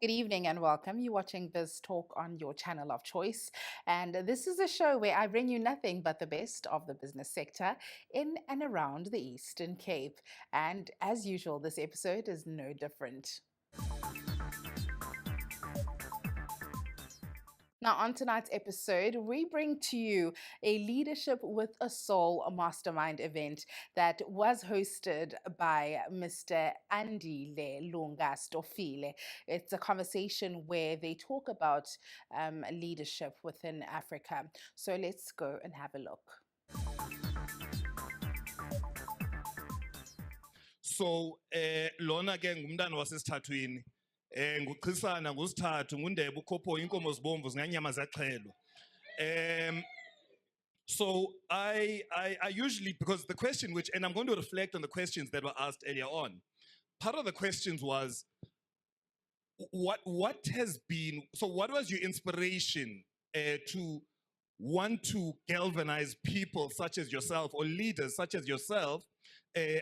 Good evening and welcome. You're watching Bizz Talk on your channel of choice. And this is a show where I bring you nothing but the best of the business sector in and around the Eastern Cape. And as usual, this episode is no different. Now, on tonight's episode, we bring to you a Leadership with a Soul mastermind event that was hosted by Mr. Andile Lunga Stofile. It's a conversation where they talk about leadership within Africa. So let's go and have a look. So lona ke ngumntana wasesithathwini nguchisana ngusithathu ngundebe ukhopho inkomo zibomvu zinganyama zaxhelwa. So I usually, because the question which, and I'm going to reflect on the questions that were asked earlier on. Part of the questions was, what has been, so what was your inspiration to want to galvanize people such as yourself or leaders such as yourself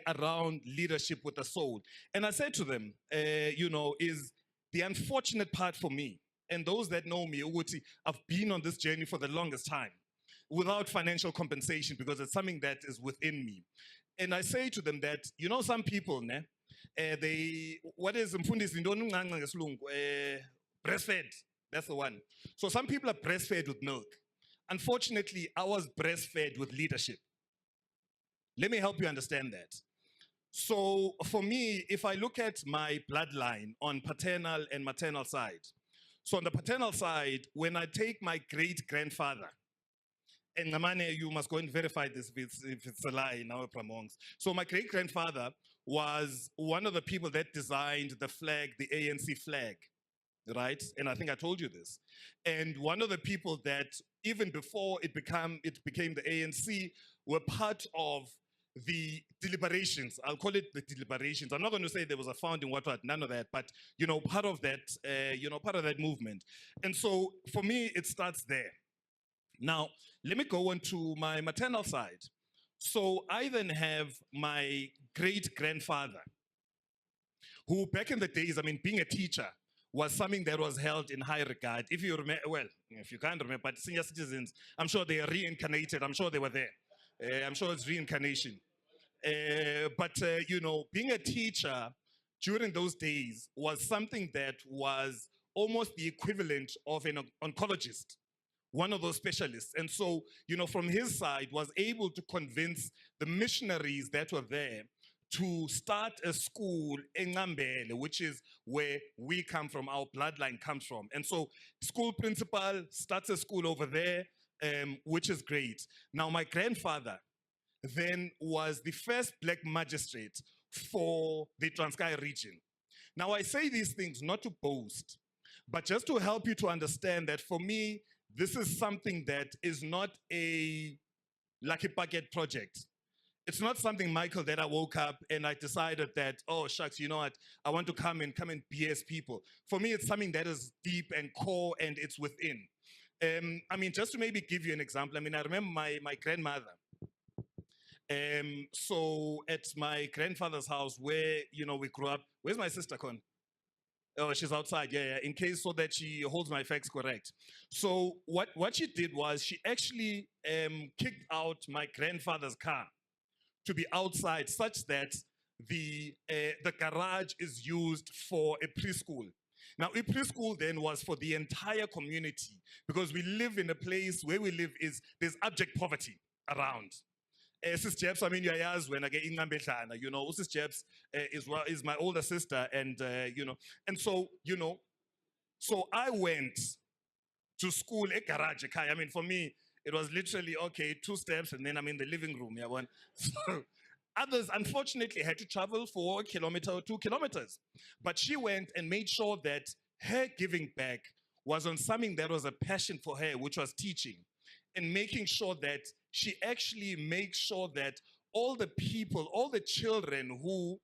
around leadership with a soul? And I said to them, is the unfortunate part for me, and those that know me, I've been on this journey for the longest time without financial compensation because it's something that is within me. And I say to them that, some people, what is breastfed? That's the one. So some people are breastfed with milk. Unfortunately, I was breastfed with leadership. Let me help you understand that. So for me, if I look at my bloodline on paternal and maternal side, so on the paternal side, when I take my great-grandfather, and Namane, you must go and verify this if it's a lie in our pramongs. So my great-grandfather was one of the people that designed the flag, the ANC flag, right? And I think I told you this. And one of the people that, even before it became the ANC, were part of the deliberations. I'll call it the deliberations. I'm not going to say there was a founding, what, none of that, but, part of that movement. And so for me, it starts there. Now, let me go on to my maternal side. So I then have my great-grandfather, who back in the days, being a teacher was something that was held in high regard. If you remember, well, if you can't remember, but senior citizens, I'm sure they are reincarnated. I'm sure they were there. I'm sure it's reincarnation. But being a teacher during those days was something that was almost the equivalent of an oncologist, one of those specialists. And so, from his side, was able to convince the missionaries that were there to start a school in Ngambele, which is where we come from, our bloodline comes from. And so school principal starts a school over there, which is great. Now, my grandfather then was the first black magistrate for the Transkei region. Now, I say these things not to boast, but just to help you to understand that for me, this is something that is not a lucky bucket project. It's not something, Michael, that I woke up and I decided that, oh, shucks, you know what, I want to come and BS people. For me, it's something that is deep and core and it's within. Just to maybe give you an example, I remember my grandmother. So at my grandfather's house where, we grew up, where's my sister, Con? Oh, she's outside, yeah, in case so that she holds my facts correct. So what she did was she actually kicked out my grandfather's car to be outside such that the garage is used for a preschool. Now, a preschool then was for the entire community because we live in a place where we live there's abject poverty around. Sis Jebs, uyayaz when I get ingambedlana, Sis Jebs is my older sister, and and so so I went to school at garage. For me, it was literally okay, 2 steps, and then I'm in the living room. Yeah, one. So others, unfortunately, had to travel for a kilometer or 2 kilometers. But she went and made sure that her giving back was on something that was a passion for her, which was teaching, and making sure that she actually makes sure that all the people, all the children who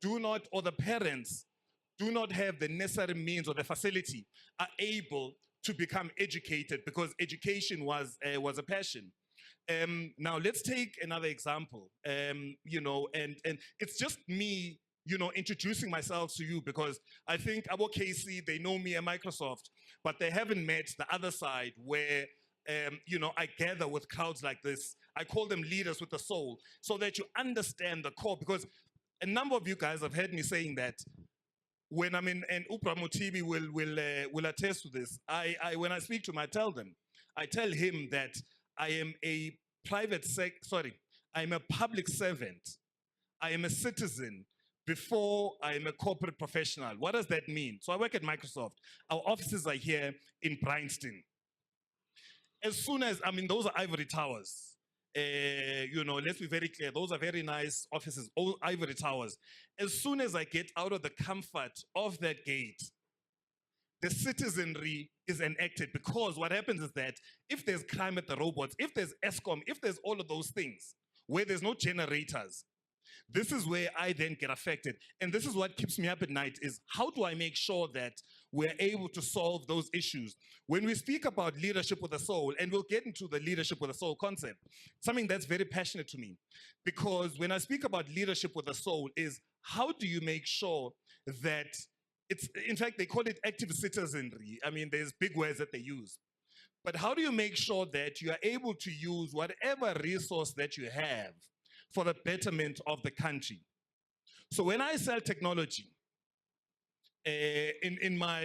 do not, or the parents do not have the necessary means or the facility are able to become educated because education was a passion. Now let's take another example, and it's just me, introducing myself to you, because I think about Casey, they know me at Microsoft, but they haven't met the other side where, I gather with crowds like this. I call them leaders with a soul, so that you understand the core, because a number of you guys have heard me saying that when I'm in, and Upra Mutibi will attest to this. When I speak to him, I tell him that I am a I am a public servant. I am a citizen before I am a corporate professional. What does that mean? So I work at Microsoft. Our offices are here in Bryanston. As soon as, those are ivory towers. Let's be very clear. Those are very nice offices, all ivory towers. As soon as I get out of the comfort of that gate, the citizenry is enacted, because what happens is that if there's crime at the robots, if there's ESCOM, if there's all of those things, where there's no generators, this is where I then get affected. And this is what keeps me up at night, is how do I make sure that we're able to solve those issues? When we speak about leadership with a soul, and we'll get into the leadership with a soul concept, something that's very passionate to me, because when I speak about leadership with a soul is how do you make sure that in fact, they call it active citizenry. There's big words that they use. But how do you make sure that you are able to use whatever resource that you have for the betterment of the country? So when I sell technology, in my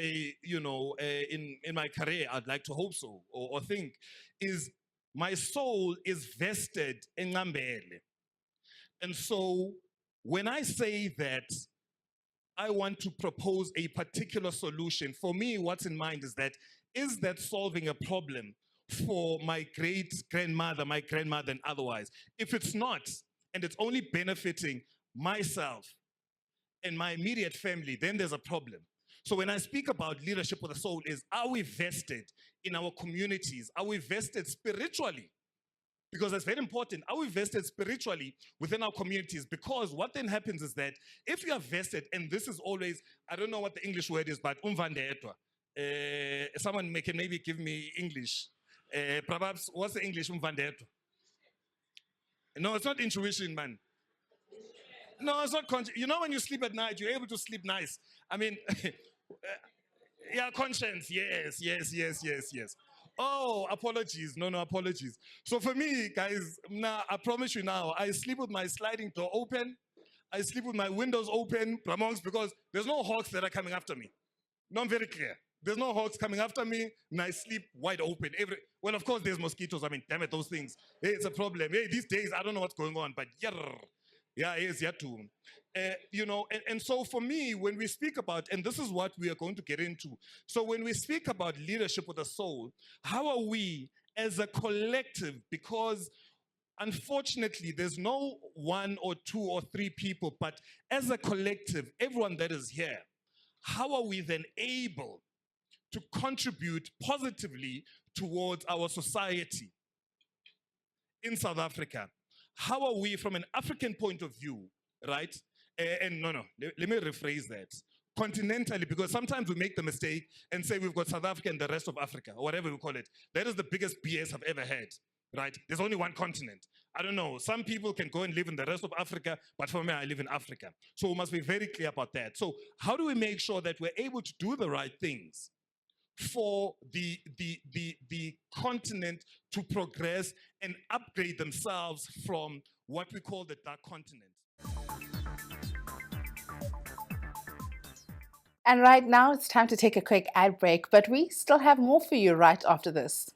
in my career, I'd like to hope so, or think, is my soul is vested in Ngambele. And so when I say that I want to propose a particular solution, for me, what's in mind is that solving a problem for my great-grandmother, my grandmother, and otherwise? If it's not, and it's only benefiting myself and my immediate family, then there's a problem. So when I speak about leadership with a soul is, are we vested in our communities? Are we vested spiritually? Because that's very important. Are we vested spiritually within our communities? Because what then happens is that if you are vested, and this is always, I don't know what the English word is, but umvandedwa. Someone can maybe give me English. Perhaps, what's the English umvandedwa? No, it's not intuition, man. No, it's not conscience. When you sleep at night, you're able to sleep nice. Yeah, conscience. Yes. Oh, apologies. No, apologies. So for me, guys, now I promise you now, I sleep with my sliding door open. I sleep with my windows open, because there's no hawks that are coming after me. No, I'm very clear. There's no hawks coming after me, and I sleep wide open. Well, of course, there's mosquitoes. Damn it, those things. Hey, it's a problem. Hey, these days, I don't know what's going on, but yeah, it is yet too. And so for me, when we speak about, and this is what we are going to get into, so when we speak about leadership with a soul, how are we as a collective, because unfortunately, there's no one or two or three people, but as a collective, everyone that is here, how are we then able to contribute positively towards our society in South Africa? How are we, from an African point of view, right? Let me rephrase that. Continentally, because sometimes we make the mistake and say we've got South Africa and the rest of Africa, or whatever we call it. That is the biggest BS I've ever had, right? There's only one continent. I don't know. Some people can go and live in the rest of Africa, but for me, I live in Africa. So we must be very clear about that. So how do we make sure that we're able to do the right things for the continent to progress and upgrade themselves from what we call the dark continent? And right now, it's time to take a quick ad break, but we still have more for you right after this.